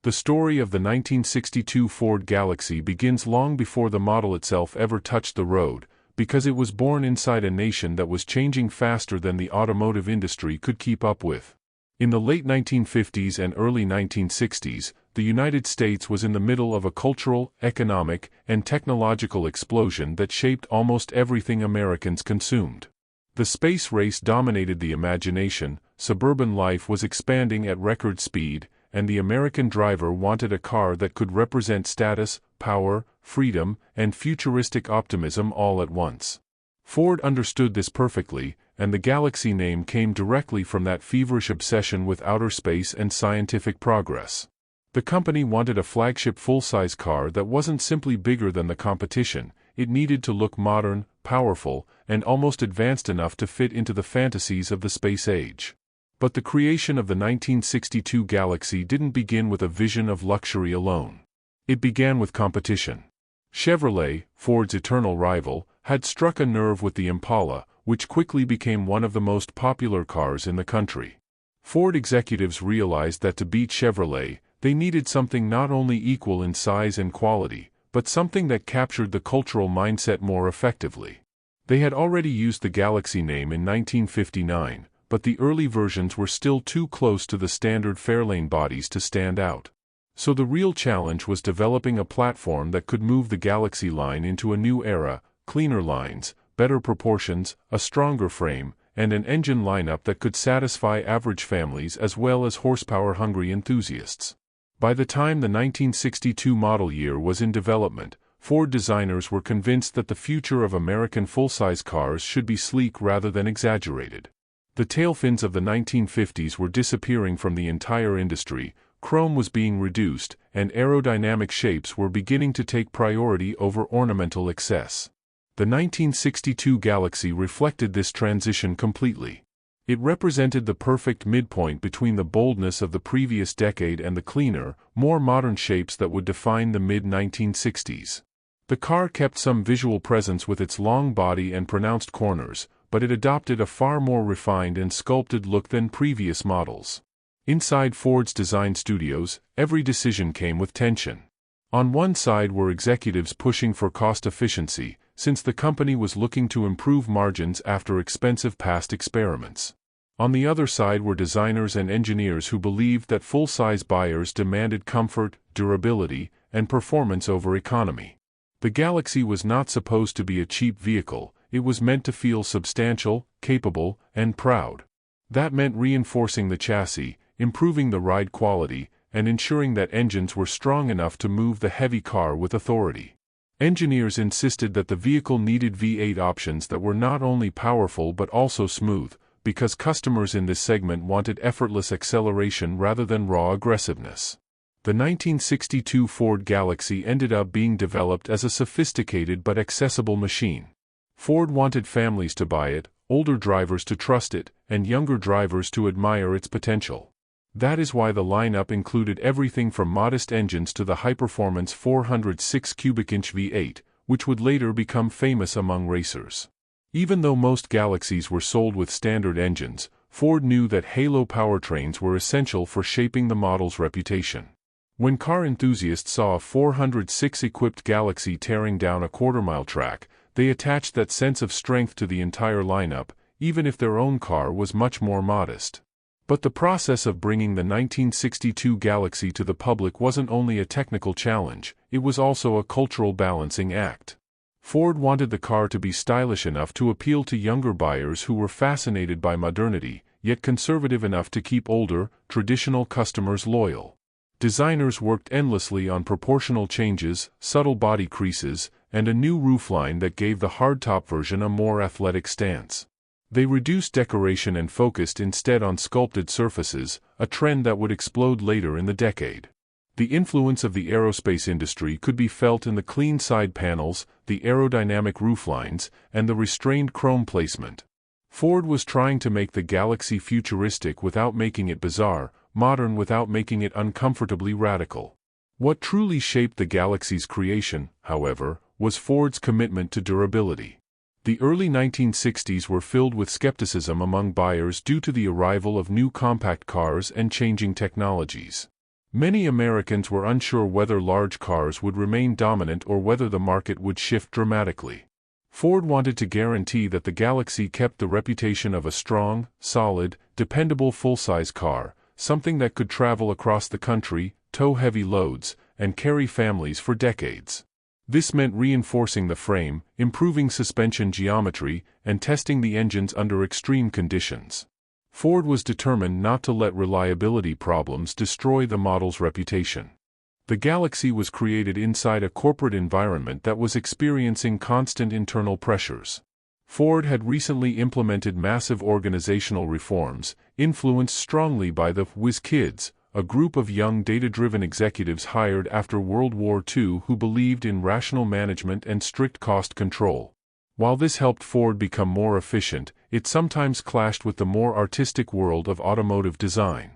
The story of the 1962 Ford Galaxie begins long before the model itself ever touched the road, because it was born inside a nation that was changing faster than the automotive industry could keep up with. In the late 1950s and early 1960s, the United States was in the middle of a cultural, economic, and technological explosion that shaped almost everything Americans consumed. The space race dominated the imagination, suburban life was expanding at record speed, and the American driver wanted a car that could represent status, power, freedom, and futuristic optimism all at once. Ford understood this perfectly, and the Galaxie name came directly from that feverish obsession with outer space and scientific progress. The company wanted a flagship full-size car that wasn't simply bigger than the competition, it needed to look modern, powerful, and almost advanced enough to fit into the fantasies of the space age. But the creation of the 1962 Galaxie didn't begin with a vision of luxury alone. It began with competition. Chevrolet, Ford's eternal rival, had struck a nerve with the Impala, which quickly became one of the most popular cars in the country. Ford executives realized that to beat Chevrolet, they needed something not only equal in size and quality, but something that captured the cultural mindset more effectively. They had already used the Galaxie name in 1959, but the early versions were still too close to the standard Fairlane bodies to stand out. So the real challenge was developing a platform that could move the Galaxie line into a new era, cleaner lines, better proportions, a stronger frame, and an engine lineup that could satisfy average families as well as horsepower-hungry enthusiasts. By the time the 1962 model year was in development, Ford designers were convinced that the future of American full-size cars should be sleek rather than exaggerated. The tailfins of the 1950s were disappearing from the entire industry, chrome was being reduced, and aerodynamic shapes were beginning to take priority over ornamental excess. The 1962 Galaxie reflected this transition completely. It represented the perfect midpoint between the boldness of the previous decade and the cleaner, more modern shapes that would define the mid-1960s. The car kept some visual presence with its long body and pronounced corners, but it adopted a far more refined and sculpted look than previous models. Inside Ford's design studios, every decision came with tension. On one side were executives pushing for cost efficiency, since the company was looking to improve margins after expensive past experiments. On the other side were designers and engineers who believed that full-size buyers demanded comfort, durability, and performance over economy. The Galaxie was not supposed to be a cheap vehicle, it was meant to feel substantial, capable, and proud. That meant reinforcing the chassis, improving the ride quality, and ensuring that engines were strong enough to move the heavy car with authority. Engineers insisted that the vehicle needed V8 options that were not only powerful but also smooth, because customers in this segment wanted effortless acceleration rather than raw aggressiveness. The 1962 Ford Galaxie ended up being developed as a sophisticated but accessible machine. Ford wanted families to buy it, older drivers to trust it, and younger drivers to admire its potential. That is why the lineup included everything from modest engines to the high-performance 406 cubic inch V8, which would later become famous among racers. Even though most Galaxies were sold with standard engines, Ford knew that halo powertrains were essential for shaping the model's reputation. When car enthusiasts saw a 406-equipped Galaxie tearing down a quarter-mile track, they attached that sense of strength to the entire lineup, even if their own car was much more modest. But the process of bringing the 1962 Galaxie to the public wasn't only a technical challenge, it was also a cultural balancing act. Ford wanted the car to be stylish enough to appeal to younger buyers who were fascinated by modernity, yet conservative enough to keep older, traditional customers loyal. Designers worked endlessly on proportional changes, subtle body creases, and a new roofline that gave the hardtop version a more athletic stance. They reduced decoration and focused instead on sculpted surfaces, a trend that would explode later in the decade. The influence of the aerospace industry could be felt in the clean side panels, the aerodynamic rooflines, and the restrained chrome placement. Ford was trying to make the Galaxie futuristic without making it bizarre, modern without making it uncomfortably radical. What truly shaped the Galaxie's creation, however, was Ford's commitment to durability. The early 1960s were filled with skepticism among buyers due to the arrival of new compact cars and changing technologies. Many Americans were unsure whether large cars would remain dominant or whether the market would shift dramatically. Ford wanted to guarantee that the Galaxie kept the reputation of a strong, solid, dependable full-size car, something that could travel across the country, tow heavy loads, and carry families for decades. This meant reinforcing the frame, improving suspension geometry, and testing the engines under extreme conditions. Ford was determined not to let reliability problems destroy the model's reputation. The Galaxie was created inside a corporate environment that was experiencing constant internal pressures. Ford had recently implemented massive organizational reforms, influenced strongly by the Whiz Kids, a group of young data-driven executives hired after World War II who believed in rational management and strict cost control. While this helped Ford become more efficient, it sometimes clashed with the more artistic world of automotive design.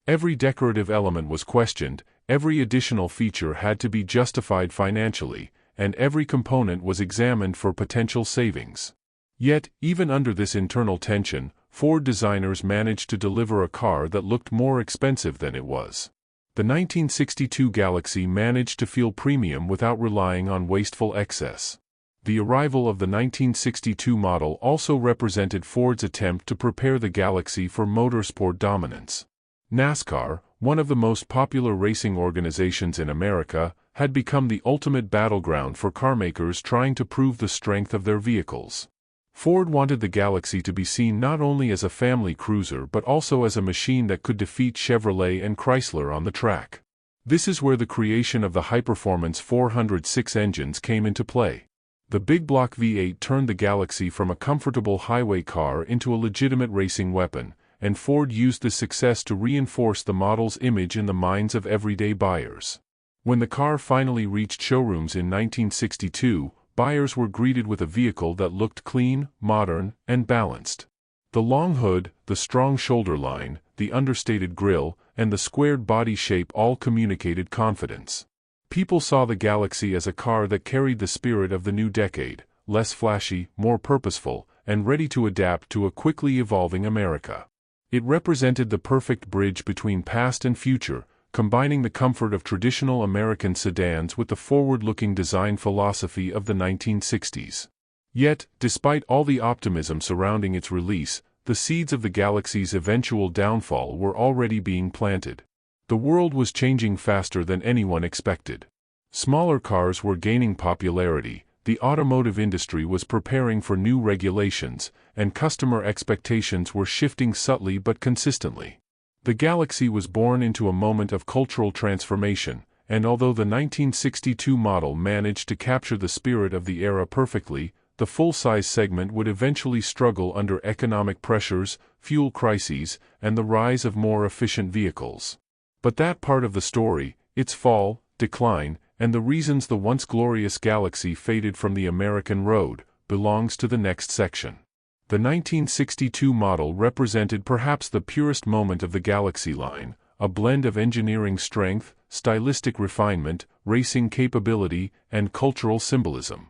Every decorative element was questioned, every additional feature had to be justified financially, and every component was examined for potential savings. Yet, even under this internal tension, Ford designers managed to deliver a car that looked more expensive than it was. The 1962 Galaxie managed to feel premium without relying on wasteful excess. The arrival of the 1962 model also represented Ford's attempt to prepare the Galaxie for motorsport dominance. NASCAR, one of the most popular racing organizations in America, had become the ultimate battleground for carmakers trying to prove the strength of their vehicles. Ford wanted the Galaxie to be seen not only as a family cruiser but also as a machine that could defeat Chevrolet and Chrysler on the track. This is where the creation of the high-performance 406 engines came into play. The big block V8 turned the Galaxie from a comfortable highway car into a legitimate racing weapon, and Ford used this success to reinforce the model's image in the minds of everyday buyers. When the car finally reached showrooms in 1962, buyers were greeted with a vehicle that looked clean, modern, and balanced. The long hood, the strong shoulder line, the understated grille, and the squared body shape all communicated confidence. People saw the Galaxie as a car that carried the spirit of the new decade, less flashy, more purposeful, and ready to adapt to a quickly evolving America. It represented the perfect bridge between past and future, combining the comfort of traditional American sedans with the forward-looking design philosophy of the 1960s. Yet, despite all the optimism surrounding its release, the seeds of the Galaxie's eventual downfall were already being planted. The world was changing faster than anyone expected. Smaller cars were gaining popularity, the automotive industry was preparing for new regulations, and customer expectations were shifting subtly but consistently. The Galaxie was born into a moment of cultural transformation, and although the 1962 model managed to capture the spirit of the era perfectly, the full-size segment would eventually struggle under economic pressures, fuel crises, and the rise of more efficient vehicles. But that part of the story, its fall, decline, and the reasons the once glorious Galaxie faded from the American road, belongs to the next section. The 1962 model represented perhaps the purest moment of the Galaxie line, a blend of engineering strength, stylistic refinement, racing capability, and cultural symbolism.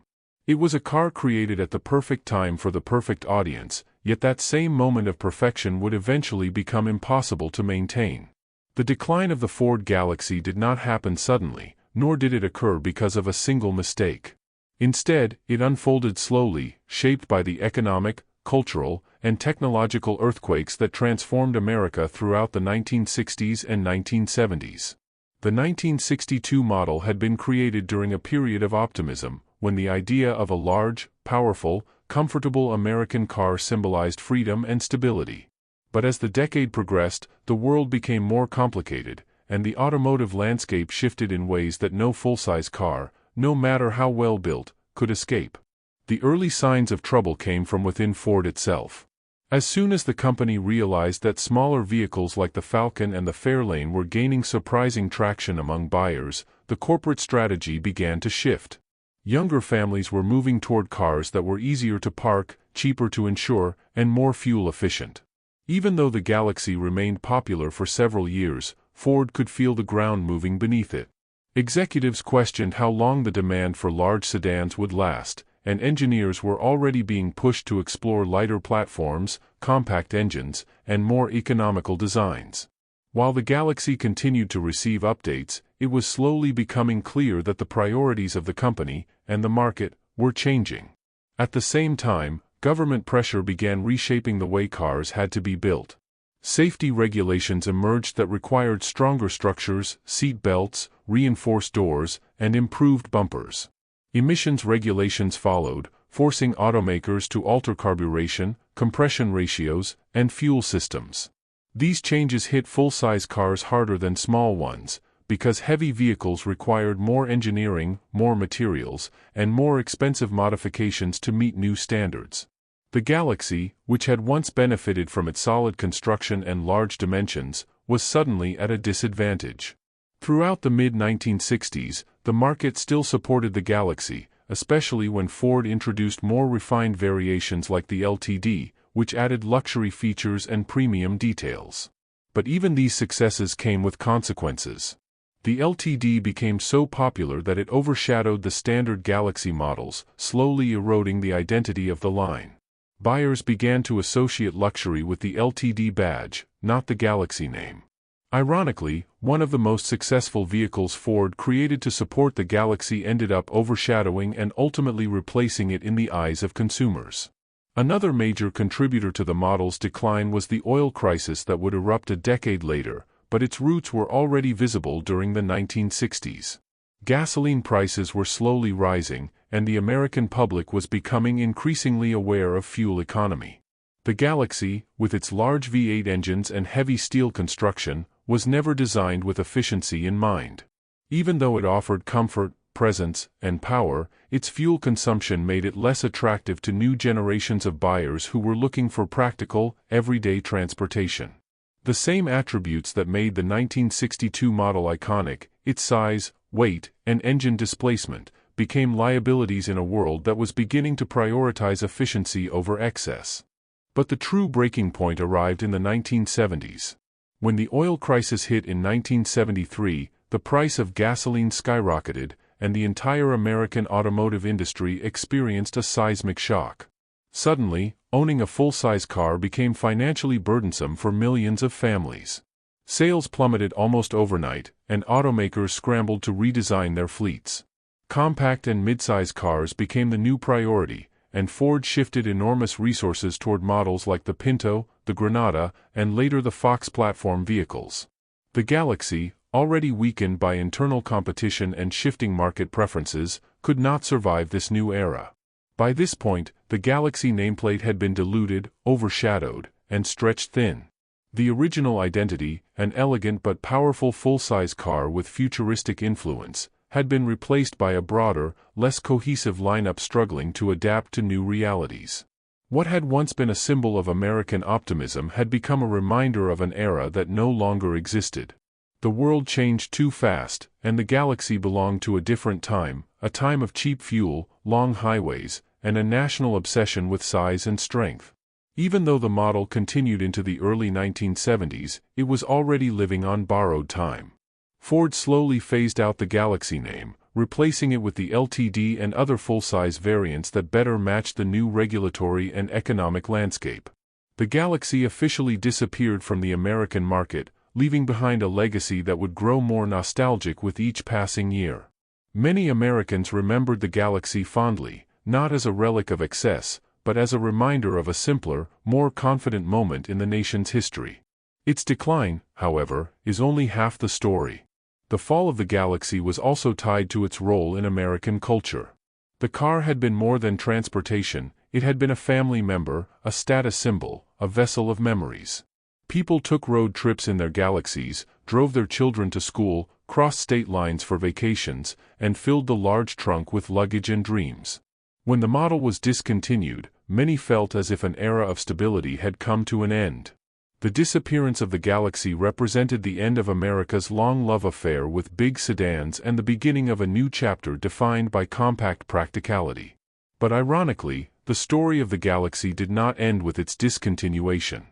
It was a car created at the perfect time for the perfect audience, yet that same moment of perfection would eventually become impossible to maintain. The decline of the Ford Galaxie did not happen suddenly, nor did it occur because of a single mistake. Instead, it unfolded slowly, shaped by the economic, cultural, and technological earthquakes that transformed America throughout the 1960s and 1970s. The 1962 model had been created during a period of optimism, when the idea of a large, powerful, comfortable American car symbolized freedom and stability. But as the decade progressed, the world became more complicated, and the automotive landscape shifted in ways that no full-size car, no matter how well built, could escape. The early signs of trouble came from within Ford itself. As soon as the company realized that smaller vehicles like the Falcon and the Fairlane were gaining surprising traction among buyers, the corporate strategy began to shift. Younger families were moving toward cars that were easier to park, cheaper to insure, and more fuel-efficient. Even though the Galaxie remained popular for several years, Ford could feel the ground moving beneath it. Executives questioned how long the demand for large sedans would last, and engineers were already being pushed to explore lighter platforms, compact engines, and more economical designs. While the Galaxie continued to receive updates, it was slowly becoming clear that the priorities of the company and the market were changing. At the same time, government pressure began reshaping the way cars had to be built. Safety regulations emerged that required stronger structures, seat belts, reinforced doors, and improved bumpers. Emissions regulations followed, forcing automakers to alter carburation, compression ratios, and fuel systems. These changes hit full-size cars harder than small ones, because heavy vehicles required more engineering, more materials, and more expensive modifications to meet new standards. The Galaxie, which had once benefited from its solid construction and large dimensions, was suddenly at a disadvantage. Throughout the mid-1960s, the market still supported the Galaxie, especially when Ford introduced more refined variations like the LTD, which added luxury features and premium details. But even these successes came with consequences. The LTD became so popular that it overshadowed the standard Galaxie models, slowly eroding the identity of the line. Buyers began to associate luxury with the LTD badge, not the Galaxie name. Ironically, one of the most successful vehicles Ford created to support the Galaxie ended up overshadowing and ultimately replacing it in the eyes of consumers. Another major contributor to the model's decline was the oil crisis that would erupt a decade later, but its roots were already visible during the 1960s. Gasoline prices were slowly rising, and the American public was becoming increasingly aware of fuel economy. The Galaxie, with its large V8 engines and heavy steel construction, was never designed with efficiency in mind. Even though it offered comfort, presence, and power, its fuel consumption made it less attractive to new generations of buyers who were looking for practical, everyday transportation. The same attributes that made the 1962 model iconic, its size, weight, and engine displacement, became liabilities in a world that was beginning to prioritize efficiency over excess. But the true breaking point arrived in the 1970s. When the oil crisis hit in 1973, the price of gasoline skyrocketed, and the entire American automotive industry experienced a seismic shock. Suddenly, owning a full-size car became financially burdensome for millions of families. Sales plummeted almost overnight, and automakers scrambled to redesign their fleets. Compact and mid-size cars became the new priority, and Ford shifted enormous resources toward models like the Pinto, the Granada, and later the Fox platform vehicles. The Galaxie, already weakened by internal competition and shifting market preferences, could not survive this new era. By this point, the Galaxie nameplate had been diluted, overshadowed, and stretched thin. The original identity, an elegant but powerful full-size car with futuristic influence, had been replaced by a broader, less cohesive lineup struggling to adapt to new realities. What had once been a symbol of American optimism had become a reminder of an era that no longer existed. The world changed too fast, and the Galaxie belonged to a different time, a time of cheap fuel, long highways, and a national obsession with size and strength. Even though the model continued into the early 1970s, it was already living on borrowed time. Ford slowly phased out the Galaxie name, replacing it with the LTD and other full-size variants that better matched the new regulatory and economic landscape. The Galaxie officially disappeared from the American market, leaving behind a legacy that would grow more nostalgic with each passing year. Many Americans remembered the Galaxie fondly, not as a relic of excess, but as a reminder of a simpler, more confident moment in the nation's history. Its decline, however, is only half the story. The fall of the Galaxie was also tied to its role in American culture. The car had been more than transportation, it had been a family member, a status symbol, a vessel of memories. People took road trips in their Galaxies, drove their children to school, crossed state lines for vacations, and filled the large trunk with luggage and dreams. When the model was discontinued, many felt as if an era of stability had come to an end. The disappearance of the Galaxie represented the end of America's long love affair with big sedans and the beginning of a new chapter defined by compact practicality. But ironically, the story of the Galaxie did not end with its discontinuation.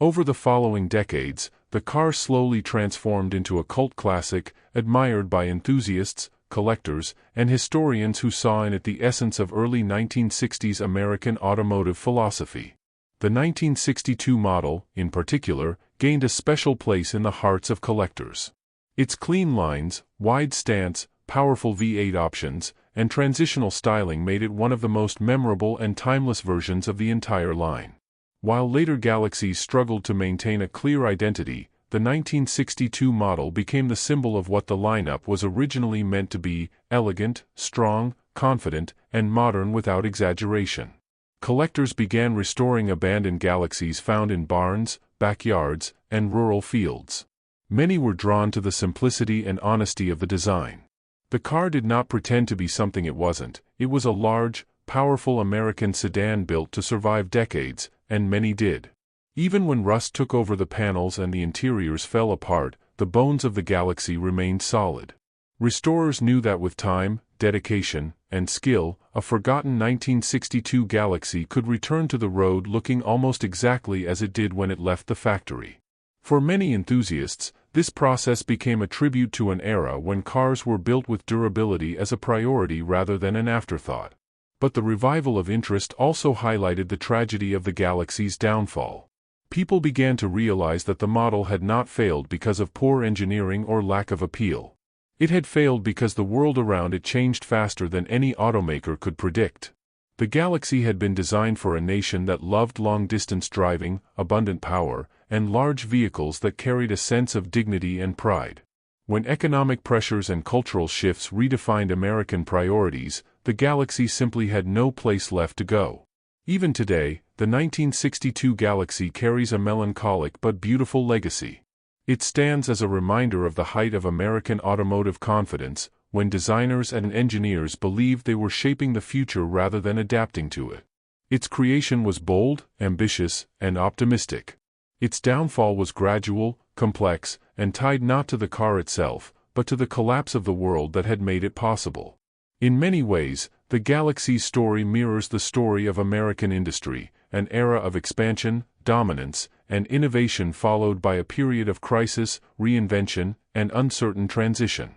Over the following decades, the car slowly transformed into a cult classic, admired by enthusiasts, collectors, and historians who saw in it the essence of early 1960s American automotive philosophy. The 1962 model, in particular, gained a special place in the hearts of collectors. Its clean lines, wide stance, powerful V8 options, and transitional styling made it one of the most memorable and timeless versions of the entire line. While later Galaxies struggled to maintain a clear identity, the 1962 model became the symbol of what the lineup was originally meant to be: elegant, strong, confident, and modern without exaggeration. Collectors began restoring abandoned Galaxies found in barns, backyards, and rural fields. Many were drawn to the simplicity and honesty of the design. The car did not pretend to be something it wasn't. It was a large, powerful American sedan built to survive decades, and many did. Even when rust took over the panels and the interiors fell apart, the bones of the Galaxie remained solid. Restorers knew that with time, dedication, and skill, a forgotten 1962 Galaxie could return to the road looking almost exactly as it did when it left the factory. For many enthusiasts, this process became a tribute to an era when cars were built with durability as a priority rather than an afterthought. But the revival of interest also highlighted the tragedy of the Galaxie's downfall. People began to realize that the model had not failed because of poor engineering or lack of appeal. It had failed because the world around it changed faster than any automaker could predict. The Galaxie had been designed for a nation that loved long-distance driving, abundant power, and large vehicles that carried a sense of dignity and pride. When economic pressures and cultural shifts redefined American priorities, the Galaxie simply had no place left to go. Even today, the 1962 Galaxie carries a melancholic but beautiful legacy. It stands as a reminder of the height of American automotive confidence, when designers and engineers believed they were shaping the future rather than adapting to it. Its creation was bold, ambitious, and optimistic. Its downfall was gradual, complex, and tied not to the car itself, but to the collapse of the world that had made it possible. In many ways, the Galaxie's story mirrors the story of American industry, an era of expansion, dominance, and innovation followed by a period of crisis, reinvention, and uncertain transition.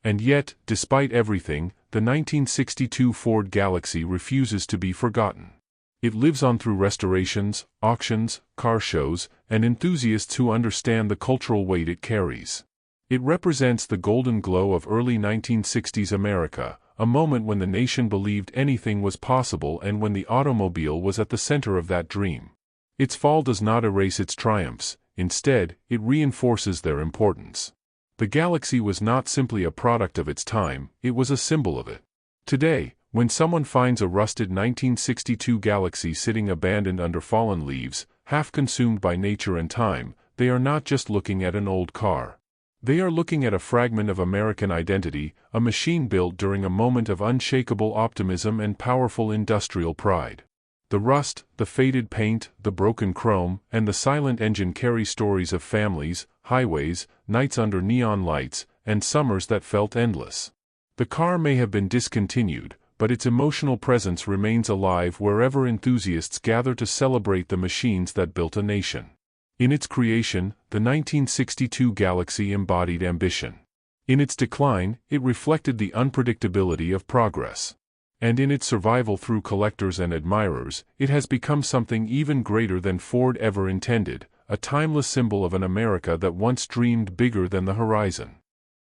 And yet, despite everything, the 1962 Ford Galaxie refuses to be forgotten. It lives on through restorations, auctions, car shows, and enthusiasts who understand the cultural weight it carries. It represents the golden glow of early 1960s America, a moment when the nation believed anything was possible and when the automobile was at the center of that dream. Its fall does not erase its triumphs, instead, it reinforces their importance. The Galaxie was not simply a product of its time, it was a symbol of it. Today, when someone finds a rusted 1962 Galaxie sitting abandoned under fallen leaves, half consumed by nature and time, they are not just looking at an old car. They are looking at a fragment of American identity, a machine built during a moment of unshakable optimism and powerful industrial pride. The rust, the faded paint, the broken chrome, and the silent engine carry stories of families, highways, nights under neon lights, and summers that felt endless. The car may have been discontinued, but its emotional presence remains alive wherever enthusiasts gather to celebrate the machines that built a nation. In its creation, the 1962 Galaxie embodied ambition. In its decline, it reflected the unpredictability of progress. And in its survival through collectors and admirers, it has become something even greater than Ford ever intended, a timeless symbol of an America that once dreamed bigger than the horizon.